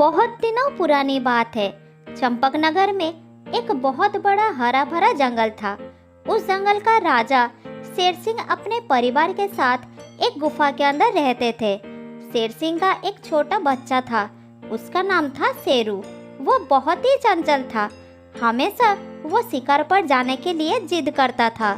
बहुत दिनों पुरानी बात है। चंपकनगर में एक बहुत बड़ा हरा भरा जंगल था। उस जंगल का राजा शेर सिंह अपने परिवार के साथ एक गुफा के अंदर रहते थे। शेर सिंह का एक छोटा बच्चा था, उसका नाम था शेरू। वो बहुत ही चंचल था, हमेशा वो शिकार पर जाने के लिए जिद करता था।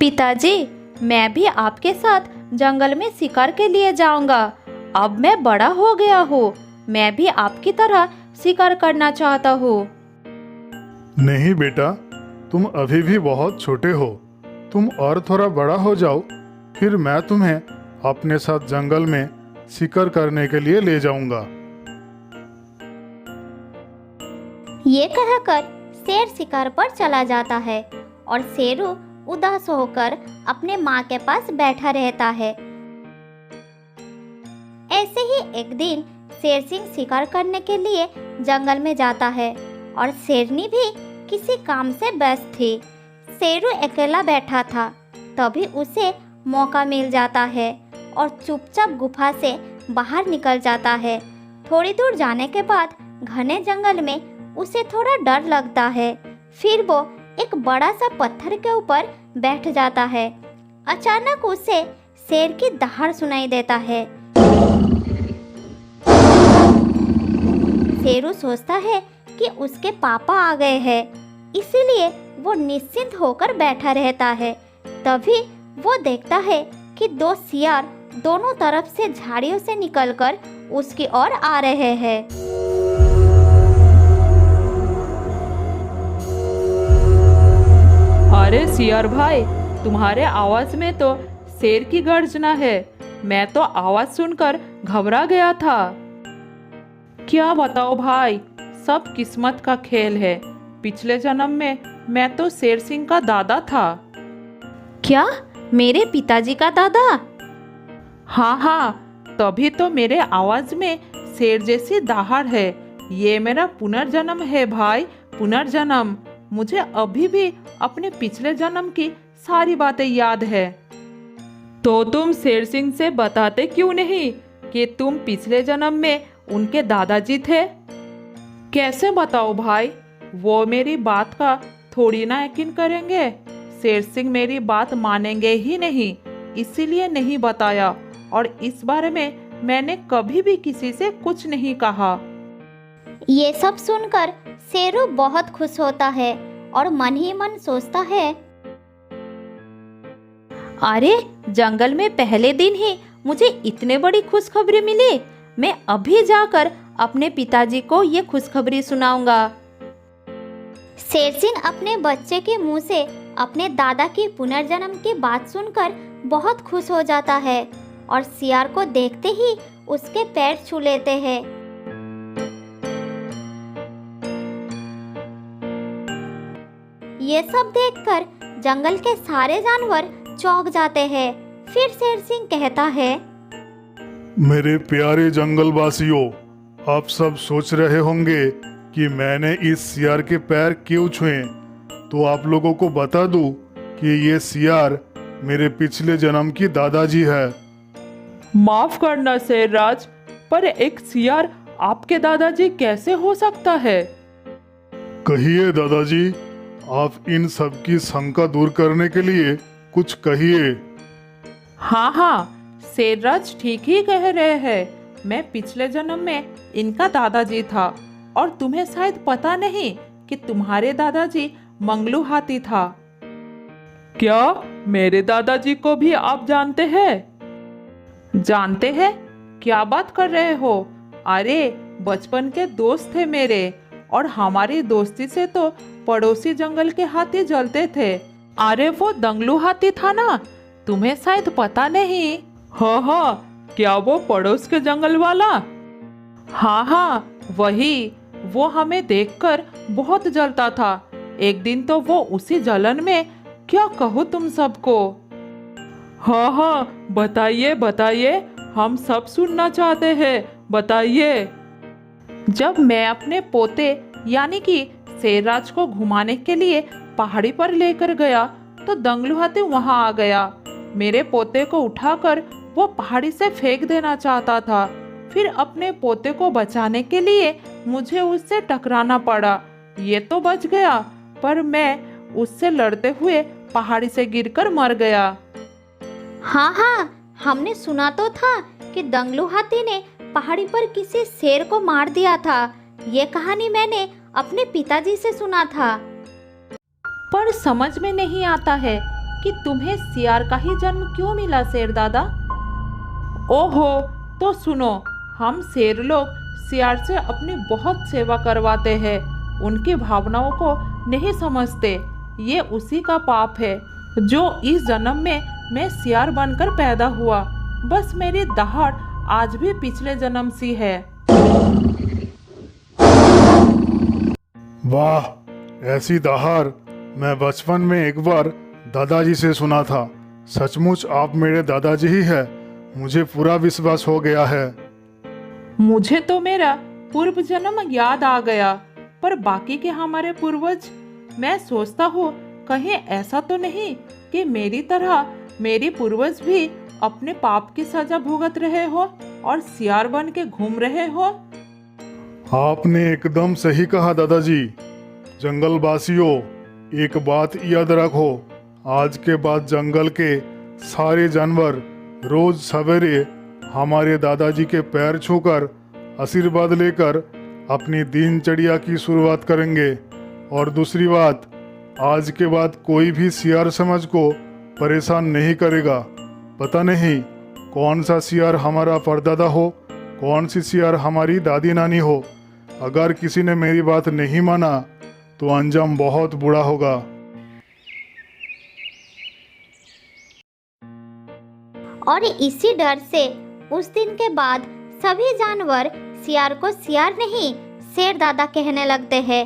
पिताजी, मैं भी आपके साथ जंगल में शिकार के लिए जाऊंगा। अब मैं बड़ा हो गया हूँ, मैं भी आपकी तरह शिकार करना चाहता हूँ। नहीं बेटा, तुम अभी भी बहुत छोटे हो। तुम और थोड़ा बड़ा हो जाओ, फिर मैं तुम्हें अपने साथ जंगल में शिकार करने के लिए ले जाऊंगा। ये कहकर शेर शिकार पर चला जाता है और शेरू उदास होकर अपने माँ के पास बैठा रहता है। ऐसे ही एक दिन शेर सिंह शिकार करने के लिए जंगल में जाता है और शेरनी भी किसी काम से व्यस्त थी। शेरू अकेला बैठा था, तभी उसे मौका मिल जाता है और चुपचाप गुफा से बाहर निकल जाता है। थोड़ी दूर जाने के बाद घने जंगल में उसे थोड़ा डर लगता है। फिर वो एक बड़ा सा पत्थर के ऊपर बैठ जाता है। अचानक उसे शेर की दहाड़ सुनाई देता है। शेरू सोचता है कि उसके पापा आ गए हैं, इसीलिए वो निश्चिंत होकर बैठा रहता है। तभी वो देखता है कि दो सियार दोनों तरफ से झाड़ियों से निकलकर उसकी ओर आ रहे हैं। अरे सियार भाई, तुम्हारे आवाज में तो शेर की गर्जना है। मैं तो आवाज सुनकर घबरा गया था। क्या बताओ भाई, सब किस्मत का खेल है। पिछले जन्म में मैं तो शेर सिंह का दादा था। क्या, मेरे पिताजी का दादा? हाँ हाँ, तभी तो मेरे आवाज में शेर जैसी दहाड़ है। ये मेरा पुनर्जन्म है भाई, पुनर्जन्म। मुझे अभी भी अपने पिछले जन्म की सारी बातें याद है। तो तुम शेर सिंह से बताते क्यों नहीं कि तुम पिछले जन्म में उनके दादाजी थे? कैसे बताओ भाई, वो मेरी बात का थोड़ी ना यकीन करेंगे। शेर सिंह मेरी बात मानेंगे ही नहीं, इसीलिए नहीं बताया। और इस बारे में मैंने कभी भी किसी से कुछ नहीं कहा। ये सब सुनकर शेरू बहुत खुश होता है और मन ही मन सोचता है, अरे जंगल में पहले दिन ही मुझे इतने बड़ी खुशखबरी मिली। मैं अभी जाकर अपने पिताजी को ये खुशखबरी सुनाऊंगा। शेर सिंह अपने बच्चे के मुंह से अपने दादा की पुनर्जन्म की बात सुनकर बहुत खुश हो जाता है और सियार को देखते ही उसके पैर छू लेते हैं। ये सब देखकर जंगल के सारे जानवर चौंक जाते हैं। फिर शेर सिंह कहता है, मेरे प्यारे जंगलवासियों, आप सब सोच रहे होंगे कि मैंने इस सियार के पैर क्यों छुए। तो आप लोगों को बता दूं कि ये सियार मेरे पिछले जन्म की दादाजी है। माफ करना शेरराज, पर एक सियार आपके दादाजी कैसे हो सकता है? कहिए दादाजी, आप इन सब की शंका दूर करने के लिए कुछ कहिए। हाँ हाँ, शेरराज ठीक ही कह रहे हैं। मैं पिछले जन्म में इनका दादाजी था। और तुम्हें शायद पता नहीं कि तुम्हारे दादाजी मंगलू हाथी था। क्या मेरे दादाजी को भी आप जानते हैं? जानते हैं? क्या बात कर रहे हो? अरे बचपन के दोस्त थे मेरे, और हमारी दोस्ती से तो पड़ोसी जंगल के हाथी जलते थे। अरे वो दंगलू हाथी था ना, तुम्हें शायद पता नहीं। हाँ हाँ, क्या वो पड़ोस के जंगल वाला? हाँ हाँ वही। वो हमें देखकर बहुत जलता था। एक दिन तो वो उसी जलन में, क्या कहूँ तुम सबको। हाँ हाँ, बताइए बताइए, हम सब सुनना चाहते हैं, बताइए। जब मैं अपने पोते यानी कि शेरराज को घुमाने के लिए पहाड़ी पर लेकर गया तो दंगलू हाथी वहां आ गया। मेरे पोते को उठाकर वो पहाड़ी से फेंक देना चाहता था। फिर अपने पोते को बचाने के लिए मुझे उससे टकराना पड़ा। ये तो बच गया, पर मैं उससे लड़ते हुए पहाड़ी से गिरकर मर गया। हाँ हाँ, हमने सुना तो था कि दंगलू हाथी ने पहाड़ी पर किसी शेर को मार दिया था। ये कहानी मैंने अपने पिताजी से सुना था। पर समझ में नहीं आता है कि तुम्हें सियार का ही जन्म क्यों मिला शेर दादा। ओहो, तो सुनो, हम शेर लोग सियार से अपनी बहुत सेवा करवाते हैं। उनकी भावनाओं को नहीं समझते। ये उसी का पाप है जो इस जन्म में मैं सियार बनकर पैदा हुआ। बस मेरी दहाड़ आज भी पिछले जन्म सी है। वाह, ऐसी दहाड़ मैं बचपन में एक बार दादाजी से सुना था। सचमुच आप मेरे दादाजी ही है। मुझे पूरा विश्वास हो गया है। मुझे तो मेरा पूर्व जन्म याद आ गया, पर बाकी के हमारे पूर्वज, मैं सोचता हूँ कहीं ऐसा तो नहीं कि मेरी तरह मेरी पूर्वज भी अपने पाप की सजा भुगत रहे हो और सियार बन के घूम रहे हो। आपने एकदम सही कहा दादाजी। जंगलवासियों, एक बात याद रखो, आज के बाद जंगल के सारे जानवर रोज सवेरे हमारे दादाजी के पैर छूकर आशीर्वाद लेकर अपनी दिनचर्या की शुरुआत करेंगे। और दूसरी बात, आज के बाद कोई भी सियार समाज को परेशान नहीं करेगा। पता नहीं कौन सा सियार हमारा परदादा हो, कौन सी सियार हमारी दादी नानी हो। अगर किसी ने मेरी बात नहीं माना तो अंजाम बहुत बुरा होगा। और इसी डर से उस दिन के बाद सभी जानवर सियार को सियार नहीं, शेर दादा कहने लगते हैं।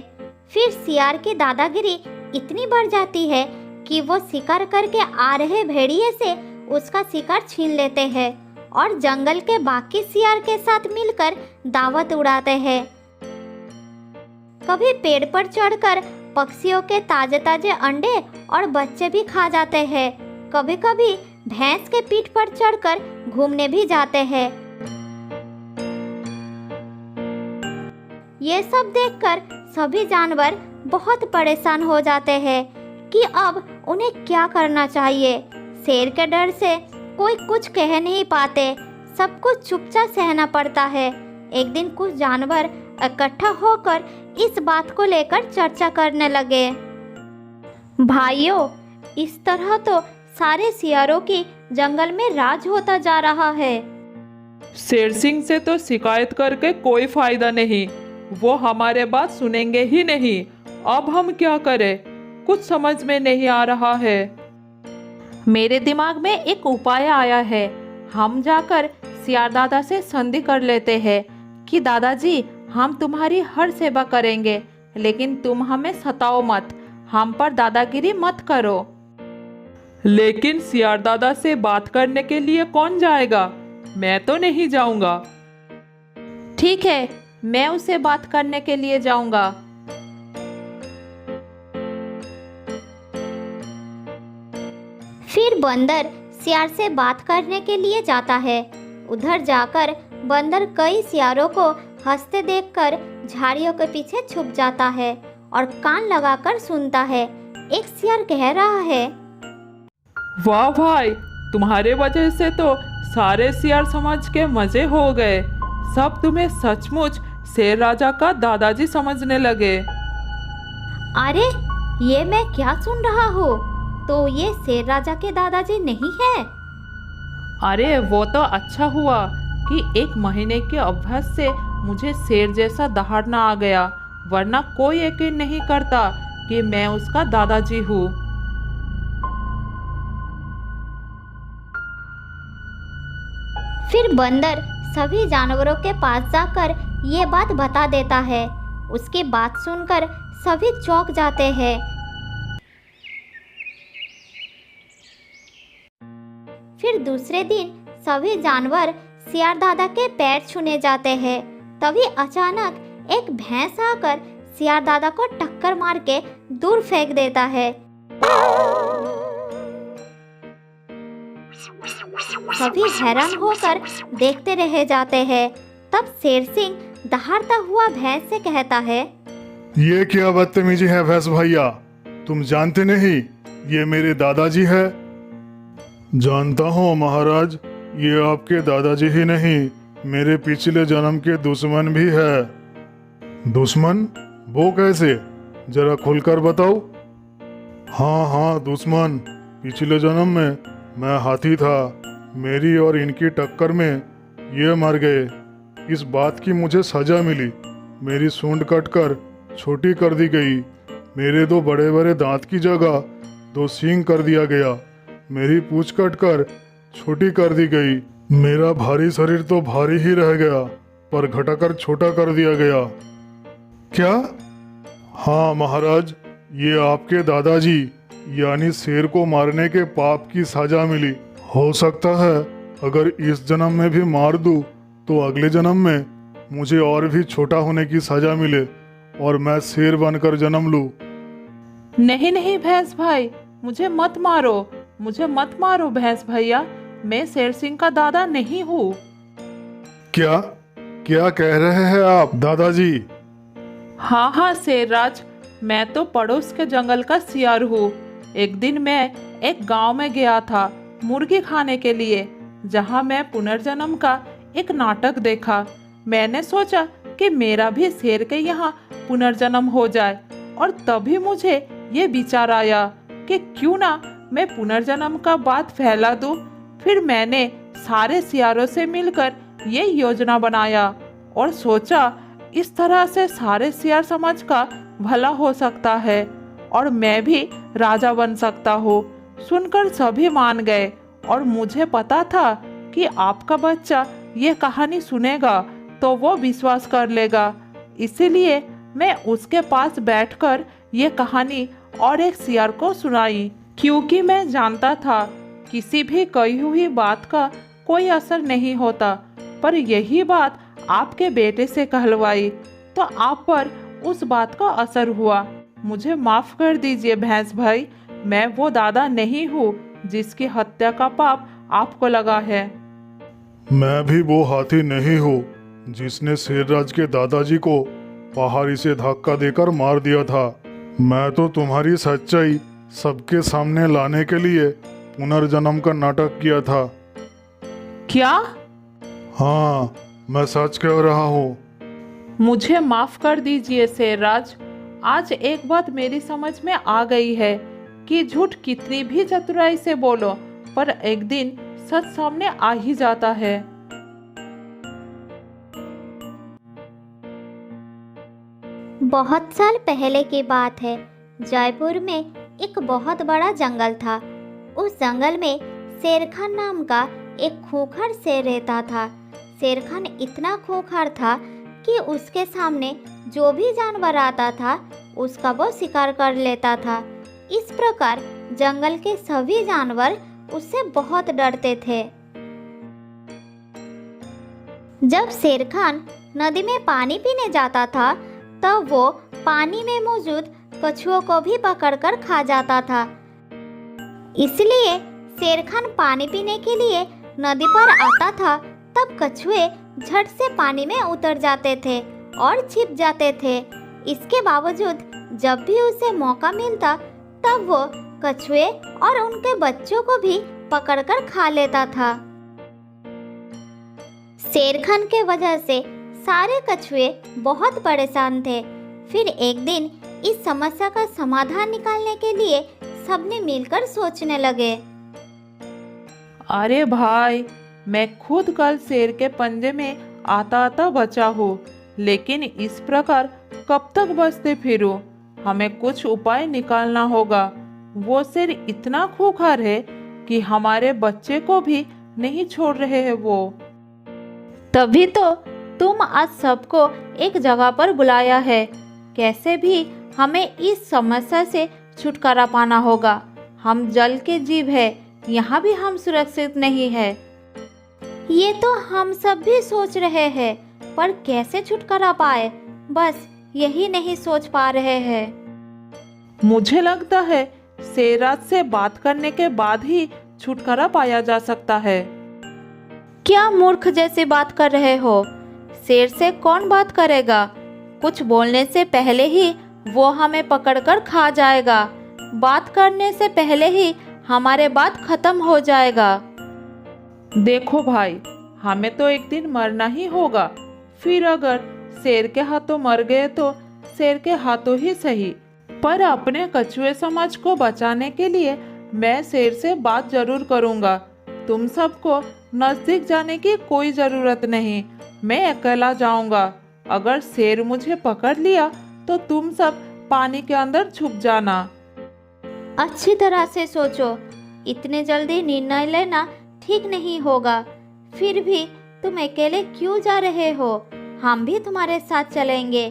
फिर सियार की दादागिरी इतनी बढ़ जाती है कि वो शिकार करके आ रहे भेड़िए से उसका शिकार छीन लेते हैं और जंगल के बाकी सियार के साथ मिलकर दावत उड़ाते हैं। कभी पेड़ पर चढ़कर पक्षियों के ताजे ताजे अंडे और बच्चे भी खा जाते हैं। कभी कभी भैंस के पीठ पर चढ़कर घूमने भी जाते हैं। ये सब देखकर सभी जानवर बहुत परेशान हो जाते हैं कि अब उन्हें क्या करना चाहिए। शेर के डर से कोई कुछ कह नहीं पाते, सब कुछ चुपचाप सहना पड़ता है। एक दिन कुछ जानवर इकट्ठा होकर इस बात को लेकर चर्चा करने लगे। भाइयों, इस तरह तो सारे सियारों की जंगल में राज होता जा रहा है। शेर सिंह से तो शिकायत करके कोई फायदा नहीं, वो हमारे बात सुनेंगे ही नहीं। अब हम क्या करें, कुछ समझ में नहीं आ रहा है। मेरे दिमाग में एक उपाय आया है। हम जाकर सियार दादा से संधि कर लेते हैं कि दादाजी, हम तुम्हारी हर सेवा करेंगे, लेकिन तुम हमें सताओ मत, हम पर दादागिरी मत करो। लेकिन सियार दादा से बात करने के लिए कौन जाएगा? मैं तो नहीं जाऊंगा। ठीक है, मैं उसे बात करने के लिए जाऊंगा। फिर बंदर सियार से बात करने के लिए जाता है। उधर जाकर बंदर कई सियारों को हंसते देखकर झाड़ियों के पीछे छुप जाता है और कान लगाकर सुनता है। एक सियार कह रहा है, वाह भाई, तुम्हारे वजह से तो सारे सियार समाज के मजे हो गए। सब तुम्हें सचमुच शेर राजा का दादाजी समझने लगे। अरे ये मैं क्या सुन रहा हूँ? तो ये शेर राजा के दादाजी नहीं है? अरे वो तो अच्छा हुआ कि 1 महीने के अभ्यास से मुझे शेर जैसा दहाड़ना आ गया, वरना कोई यकीन नहीं करता कि मैं उसका दादाजी हूँ। फिर बंदर सभी जानवरों के पास जाकर ये बात बता देता है। उसकी बात सुनकर सभी चौंक जाते हैं। फिर दूसरे दिन सभी जानवर सियार दादा के पैर छूने जाते हैं। तभी अचानक एक भैंस आकर सियार दादा को टक्कर मार के दूर फेंक देता है। सभी हैरान होकर देखते रह जाते हैं। तब शेर सिंह दहाड़ता हुआ भैंस से कहता है, ये क्या बदतमीजी है भैंस भैया, तुम जानते नहीं ये मेरे दादाजी है। जानता हूँ महाराज, ये आपके दादाजी ही नहीं मेरे पिछले जन्म के दुश्मन भी है। दुश्मन? वो कैसे, जरा खुलकर बताओ। हाँ दुश्मन, पिछले जन्म में मैं हाथी था, मेरी और इनकी टक्कर में ये मर गए। इस बात की मुझे सजा मिली, मेरी सूंड कटकर छोटी कर दी गई, मेरे 2 बड़े बड़े दांत की जगह 2 सींग कर दिया गया, मेरी पूंछ कटकर छोटी कर दी गई, मेरा भारी शरीर तो भारी ही रह गया पर घटाकर छोटा कर दिया गया। क्या? हाँ महाराज, ये आपके दादाजी यानी शेर को मारने के पाप की सजा मिली। हो सकता है अगर इस जन्म में भी मार दूं तो अगले जन्म में मुझे और भी छोटा होने की सजा मिले और मैं शेर बनकर जन्म लूं। नहीं नहीं भैंस भाई, मुझे मत मारो भैंस भैया, मैं शेर सिंह का दादा नहीं हूँ। क्या क्या कह रहे हैं आप दादाजी? हाँ शेरराज, मैं तो पड़ोस के जंगल का सियार हूँ। एक दिन मैं एक गांव में गया था मुर्गी खाने के लिए, जहाँ मैं पुनर्जन्म का एक नाटक देखा। मैंने सोचा कि मेरा भी शेर के यहाँ पुनर्जन्म हो जाए, और तभी मुझे ये विचार आया कि क्यों ना मैं पुनर्जन्म का बात फैला दूं। फिर मैंने सारे सियारों से मिलकर ये योजना बनाया और सोचा इस तरह से सारे सियार समाज का भला हो सकता है और मैं भी राजा बन सकता हूँ। सुनकर सभी मान गए और मुझे पता था कि आपका बच्चा ये कहानी सुनेगा तो वो विश्वास कर लेगा। इसीलिए मैं उसके पास बैठकर ये कहानी और एक सियार को सुनाई, क्योंकि मैं जानता था किसी भी कही हुई बात का कोई असर नहीं होता, पर यही बात आपके बेटे से कहलवाई तो आप पर उस बात का असर हुआ। मुझे माफ कर दीजिए भैंस भाई, मैं वो दादा नहीं हूँ जिसकी हत्या का पाप आपको लगा है। मैं भी वो हाथी नहीं हूँ जिसने शेरराज के दादाजी को पहाड़ी से धक्का देकर मार दिया था। मैं तो तुम्हारी सच्चाई सबके सामने लाने के लिए पुनर्जन्म का नाटक किया था। क्या? हाँ, मैं सच कह रहा हूँ। मुझे माफ कर दीजिए शेरराज, आज एक बात मेरी समझ में आ गई है कि झूठ कितनी भी चतुराई से बोलो पर एक दिन सच सामने आ ही जाता है। बहुत साल पहले की बात है। जयपुर में एक बहुत बड़ा जंगल था। उस जंगल में शेरखान नाम का एक खूंखार शेर रहता था। शेरखान इतना खूंखार था कि उसके सामने जो भी जानवर आता था उसका वो शिकार कर लेता था। इस प्रकार जंगल के सभी जानवर उससे बहुत डरते थे। जब शेरखान नदी में पानी पीने जाता था तब वो पानी में मौजूद कछुओं को भी पकड़कर खा जाता था। इसलिए शेरखान पानी पीने के लिए नदी पर आता था तब कछुए झट से पानी में उतर जाते थे और छिप जाते थे। इसके बावजूद जब भी उसे मौका मिलता तब वो कछुए और उनके बच्चों को भी पकड़कर खा लेता था। शेरखान के वजह से सारे कछुए बहुत परेशान थे। फिर एक दिन इस समस्या का समाधान निकालने के लिए सबने मिलकर सोचने लगे। अरे भाई, मैं खुद कल शेर के पंजे में आता आता बचा हूँ, लेकिन इस प्रकार कब तक बचते फिरूं? हमें कुछ उपाय निकालना होगा। वो शेर इतना खूंखार है कि हमारे बच्चे को भी नहीं छोड़ रहे हैं वो। तभी तो तुम आज सबको एक जगह पर बुलाया है। कैसे भी हमें इस समस्या से छुटकारा पाना होगा। हम जल के जीव है, यहाँ भी हम सुरक्षित नहीं है। ये तो हम सब भी सोच रहे हैं, पर कैसे छुटकारा पाए, बस यही नहीं सोच पा रहे हैं। मुझे लगता है शेरराज से बात करने के बाद ही छुटकारा पाया जा सकता है। क्या मूर्ख जैसी बात कर रहे हो? शेर से कौन बात करेगा? कुछ बोलने से पहले ही वो हमें पकड़कर खा जाएगा। बात करने से पहले ही हमारे बात खत्म हो जाएगा। देखो भाई, हमें तो एक दिन मरना ही होगा। फिर अगर शेर के हाथों मर गए तो शेर के हाथों ही सही, पर अपने कछुए समाज को बचाने के लिए मैं शेर से बात जरूर करूंगा। तुम सबको नजदीक जाने की कोई जरूरत नहीं, मैं अकेला जाऊंगा। अगर शेर मुझे पकड़ लिया तो तुम सब पानी के अंदर छुप जाना। अच्छी तरह से सोचो, इतने जल्दी निर्णय लेना ठीक नहीं होगा। फिर भी तुम अकेले क्यों जा रहे हो? हम भी तुम्हारे साथ चलेंगे।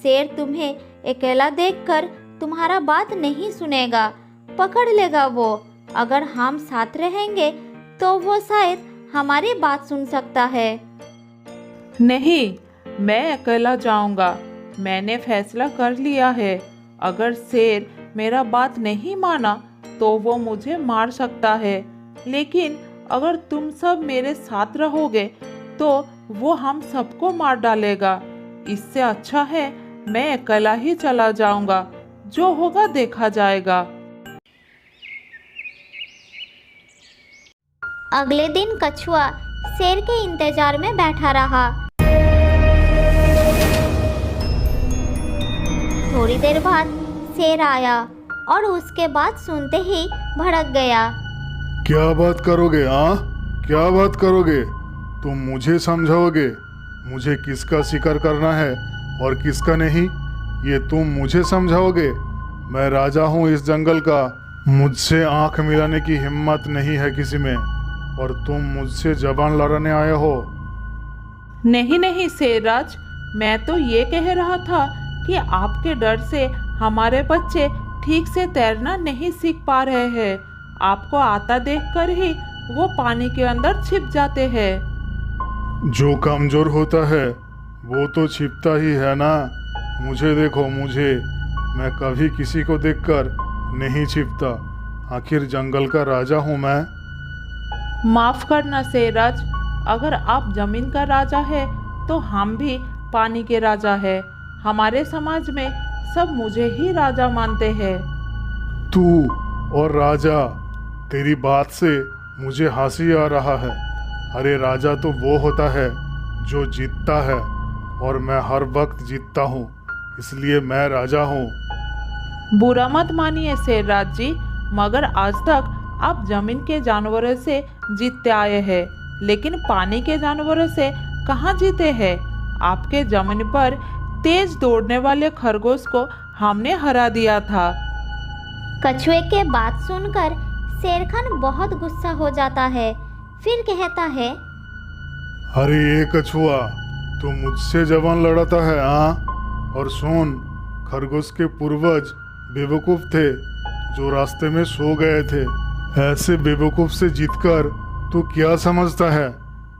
शेर तुम्हें अकेला देखकर तुम्हारा बात नहीं सुनेगा, पकड़ लेगा वो। अगर हम साथ रहेंगे तो वो शायद हमारी बात सुन सकता है। नहीं, मैं अकेला जाऊंगा। मैंने फैसला कर लिया है। अगर शेर मेरा बात नहीं माना तो वो मुझे मार सकता है, लेकिन अगर तुम सब मेरे साथ रहोगे तो वो हम सबको मार डालेगा। इससे अच्छा है मैं अकेला ही चला जाऊंगा, जो होगा देखा जाएगा। अगले दिन कछुआ शेर के इंतजार में बैठा रहा। थोड़ी देर बाद शेर आया और उसके बाद सुनते ही भड़क गया। क्या बात करोगे? हाँ, क्या बात करोगे? तुम मुझे समझाओगे मुझे किसका शिकार करना है और किसका नहीं? ये तुम मुझे समझाओगे? मैं राजा हूँ इस जंगल का। मुझसे आंख मिलाने की हिम्मत नहीं है किसी में, और तुम मुझसे जबान लड़ाने आए हो। नहीं नहीं शेरराज, मैं तो ये कह रहा था कि आपके डर से हमारे बच्चे ठीक से तैरना नहीं सीख पा रहे हैं। आपको आता देखकर ही वो पानी के अंदर छिप जाते हैं। जो कमजोर होता है वो तो छिपता ही है ना। मुझे देखो, मुझे, मैं कभी किसी को देखकर नहीं छिपता। आखिर जंगल का राजा हूँ मैं। माफ करना शेरराज, अगर आप जमीन का राजा है तो हम भी पानी के राजा है। हमारे समाज में सब मुझे ही राजा मानते हैं। तू और राजा, तेरी बात से मुझे हंसी आ रहा है। अरे राजा तो वो होता है जो जीतता है, और मैं हर वक्त जीतता हूँ, इसलिए मैं राजा हूँ। बुरा मत मानिए शेरराज जी, मगर आज तक आप जमीन के जानवरों से जीतते आए हैं, लेकिन पानी के जानवरों से कहाँ जीते हैं। आपके जमीन पर तेज दौड़ने वाले खरगोश को हमने हरा दिया था। कछुए के बात सुनकर शेर खान बहुत गुस्सा हो जाता है। फिर कहता है, अरे ये कछुआ, तू मुझसे जबान लड़ाता है? हाँ, और सुन, खरगोश के पूर्वज बेवकूफ थे जो रास्ते में सो गए थे। ऐसे बेवकूफ से जीतकर तू क्या समझता है?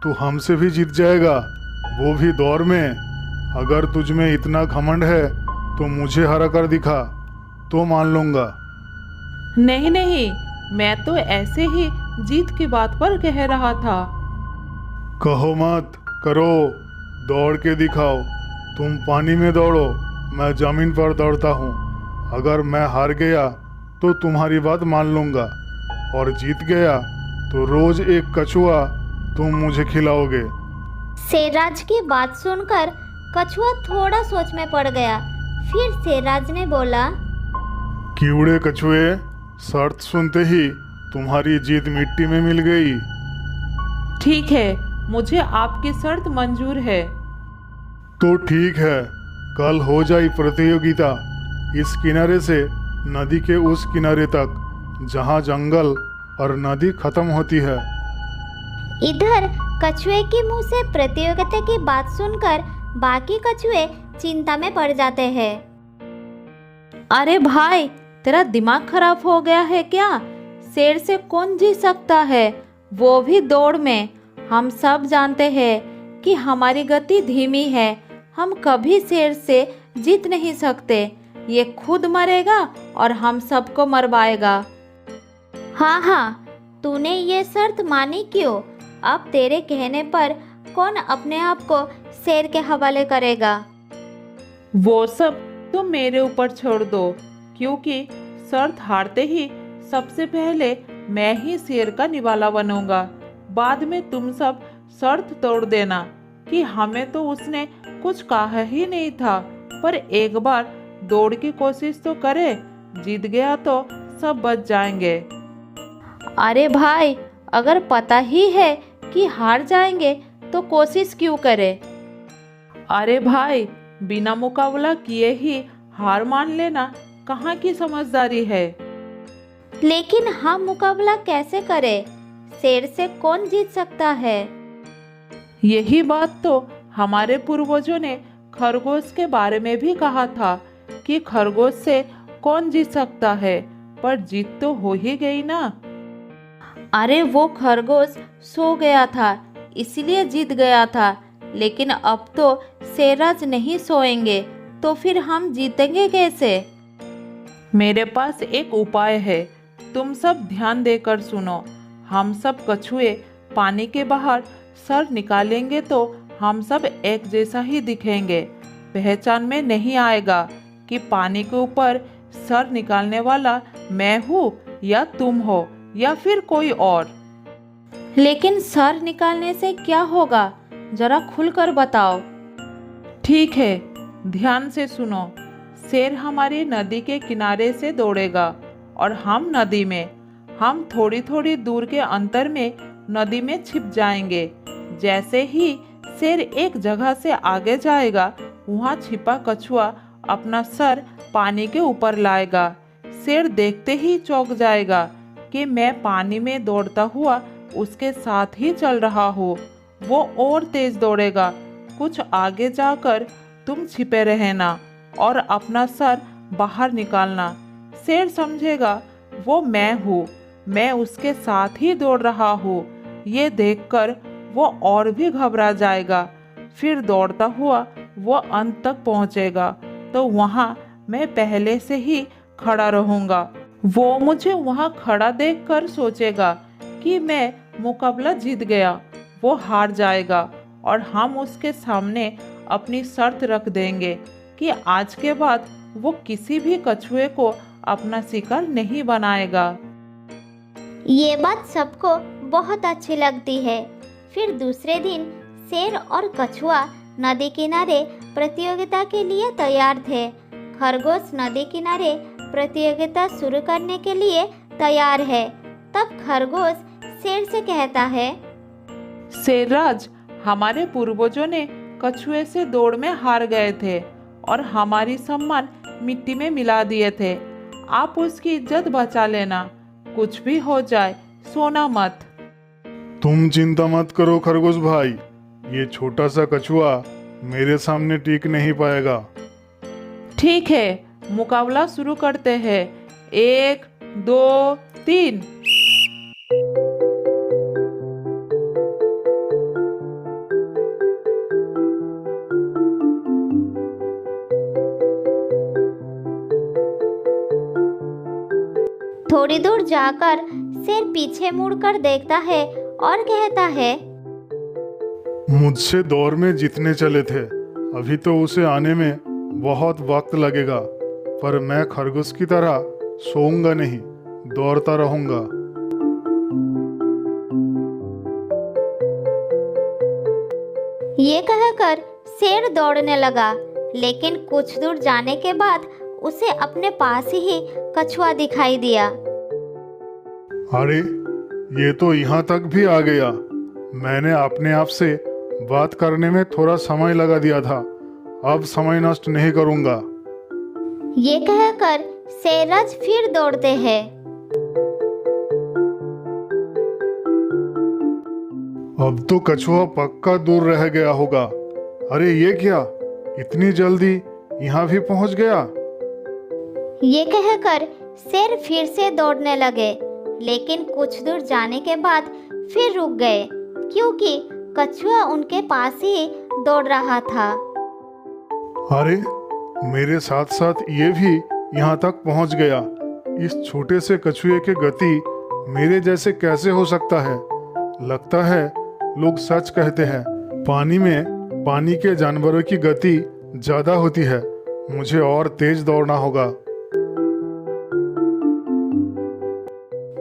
तू हमसे भी जीत जाएगा, वो भी दौर में। अगर तुझ में इतना घमंड है तो मुझे हरा कर दिखा, तो मान लूंगा। नहीं नहीं, मैं तो ऐसे ही जीत की बात पर कह रहा था। कहो मत, करो, दौड़ के दिखाओ। तुम पानी में दौड़ो, मैं जमीन पर दौड़ता हूँ। अगर मैं हार गया तो तुम्हारी बात मान लूंगा, और जीत गया तो रोज एक कछुआ तुम मुझे खिलाओगे। शेरराज की बात सुनकर कछुआ थोड़ा सोच में पड़ गया। फिर शेरराज ने बोला, कीड़े कछुए, शर्त सुनते ही तुम्हारी जीत मिट्टी में मिल गई। ठीक है, मुझे आपकी शर्त मंजूर है। तो ठीक है, कल हो जाए प्रतियोगिता। इस किनारे से नदी के उस किनारे तक जहाँ जंगल और नदी खत्म होती है। इधर कछुए के मुंह से प्रतियोगिता की बात सुनकर बाकी कछुए चिंता में पड़ जाते हैं। अरे भाई, तेरा दिमाग खराब हो गया है क्या? शेर से कौन जीत सकता है, वो भी दौड़ में। हम सब जानते हैं कि हमारी गति धीमी है, हम कभी शेर से जीत नहीं सकते। ये खुद मरेगा और हम सबको मरवाएगा। हाँ हाँ, तूने ये शर्त मानी क्यों? अब तेरे कहने पर कौन अपने आप को शेर के हवाले करेगा। वो सब तुम मेरे ऊपर छोड़ दो, क्योंकि शर्त हारते ही सबसे पहले मैं ही शेर का निवाला बनूंगा। बाद में तुम सब शर्त तोड़ देना कि हमें तो उसने कुछ कहा ही नहीं था, पर एक बार दौड़ की कोशिश तो करे, जीत गया तो सब बच जाएंगे। अरे भाई, अगर पता ही है कि हार जाएंगे तो कोशिश क्यों करें? अरे भाई, बिना मुकाबला किए ही हार मान लेना कहाँ की समझदारी है। लेकिन हम मुकाबला कैसे करें? शेर से कौन जीत सकता है? यही बात तो हमारे पूर्वजों ने खरगोश के बारे में भी कहा था कि खरगोश से कौन जीत सकता है, पर जीत तो हो ही गई ना। अरे वो खरगोश सो गया था इसलिए जीत गया था, लेकिन अब तो शेरराज नहीं सोएंगे तो फिर हम जीतेंगे कैसे? मेरे पास एक उपाय है, तुम सब ध्यान देकर सुनो। हम सब कछुए पानी के बाहर सर निकालेंगे तो हम सब एक जैसा ही दिखेंगे। पहचान में नहीं आएगा कि पानी के ऊपर सर निकालने वाला मैं हूँ या तुम हो या फिर कोई और। लेकिन सर निकालने से क्या होगा, जरा खुलकर बताओ। ठीक है, ध्यान से सुनो। शेर हमारी नदी के किनारे से दौड़ेगा और हम नदी में। हम थोड़ी थोड़ी दूर के अंतर में नदी में छिप जाएंगे। जैसे ही शेर एक जगह से आगे जाएगा, वहाँ छिपा कछुआ अपना सर पानी के ऊपर लाएगा। शेर देखते ही चौंक जाएगा कि मैं पानी में दौड़ता हुआ उसके साथ ही चल रहा हूँ। वो और तेज दौड़ेगा। कुछ आगे जाकर तुम छिपे रहना और अपना सर बाहर निकालना। शेर समझेगा वो मैं हूँ, मैं उसके साथ ही दौड़ रहा हूँ। ये देखकर वो और भी घबरा जाएगा। फिर दौड़ता हुआ वो अंत तक पहुँचेगा तो वहाँ मैं पहले से ही खड़ा रहूँगा। वो मुझे वहाँ खड़ा देखकर सोचेगा कि मैं मुकाबला जीत गया। वो हार जाएगा और हम उसके सामने अपनी शर्त रख देंगे कि आज के बाद वो किसी भी कछुए को अपना शिकार नहीं बनाएगा। ये बात सबको बहुत अच्छी लगती है। फिर दूसरे दिन शेर और कछुआ नदी किनारे प्रतियोगिता के लिए तैयार थे। खरगोश नदी किनारे प्रतियोगिता शुरू करने के लिए तैयार है। तब खरगोश शेर से कहता है, शेरराज, हमारे पूर्वजों ने कछुए से दौड़ में हार गए थे और हमारी सम्मान मिट्टी में मिला दिए थे। आप उसकी इज्जत बचा लेना। कुछ भी हो जाए, सोना मत। तुम चिंता मत करो खरगोश भाई, ये छोटा सा कछुआ मेरे सामने टिक नहीं पाएगा। ठीक है, मुकाबला शुरू करते हैं। 1, 2, 3। थोड़ी दूर जाकर शेर पीछे मुड़कर देखता है और कहता है, मुझसे दौड़ में जीतने चले थे, अभी तो उसे आने में बहुत वक्त लगेगा, पर मैं खरगोश की तरह सोऊंगा नहीं, दौड़ता रहूंगा। ये कहकर शेर दौड़ने लगा, लेकिन कुछ दूर जाने के बाद उसे अपने पास ही कछुआ दिखाई दिया। अरे, ये तो यहाँ तक भी आ गया। मैंने अपने आप से बात करने में थोड़ा समय लगा दिया था, अब समय नष्ट नहीं करूंगा। ये कहकर शेरराज फिर दौड़ते हैं। अब तो कछुआ पक्का दूर रह गया होगा। अरे ये क्या, इतनी जल्दी यहाँ भी पहुँच गया। ये कहकर शेर फिर से दौड़ने लगे, लेकिन कुछ दूर जाने के बाद फिर रुक गए, क्योंकि कछुआ उनके पास ही दौड़ रहा था। अरे, मेरे साथ साथ ये भी यहाँ तक पहुँच गया। इस छोटे से कछुए की गति मेरे जैसे कैसे हो सकता है? लगता है लोग सच कहते हैं, पानी में पानी के जानवरों की गति ज्यादा होती है, मुझे और तेज दौड़ना होगा।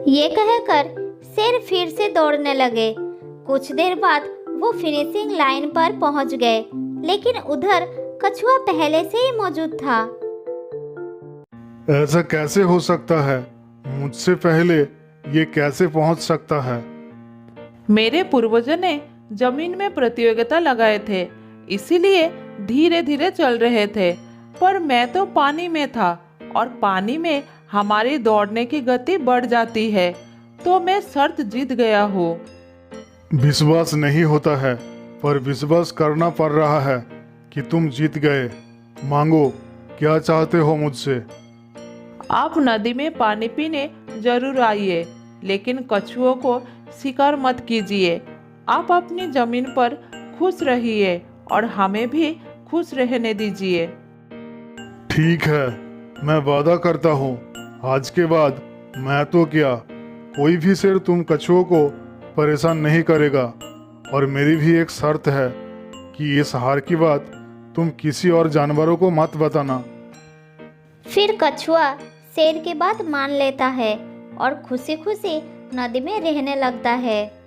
ये कहकर शेर फिर से दौड़ने लगे। कुछ देर बाद वो फिनिशिंग लाइन पर पहुंच गए, लेकिन उधर कछुआ पहले से ही मौजूद था। ऐसा कैसे हो सकता है? मुझसे पहले ये कैसे पहुंच सकता है? मेरे पूर्वजों ने जमीन में प्रतियोगिता लगाए थे, इसीलिए धीरे धीरे चल रहे थे। पर मैं तो पानी में था और पानी में हमारी दौड़ने की गति बढ़ जाती है, तो मैं शर्त जीत गया हूँ। विश्वास नहीं होता है, पर विश्वास करना पड़ रहा है कि तुम जीत गए। मांगो, क्या चाहते हो मुझसे? आप नदी में पानी पीने जरूर आइए, लेकिन कछुओं को शिकार मत कीजिए। आप अपनी जमीन पर खुश रहिए और हमें भी खुश रहने दीजिए। ठीक है, मैं वादा करता हूँ, आज के बाद मैं तो क्या, कोई भी शेर तुम कछुओं को परेशान नहीं करेगा। और मेरी भी एक शर्त है कि इस हार की बात तुम किसी और जानवरों को मत बताना। फिर कछुआ शेर की बात मान लेता है और खुशी खुशी नदी में रहने लगता है।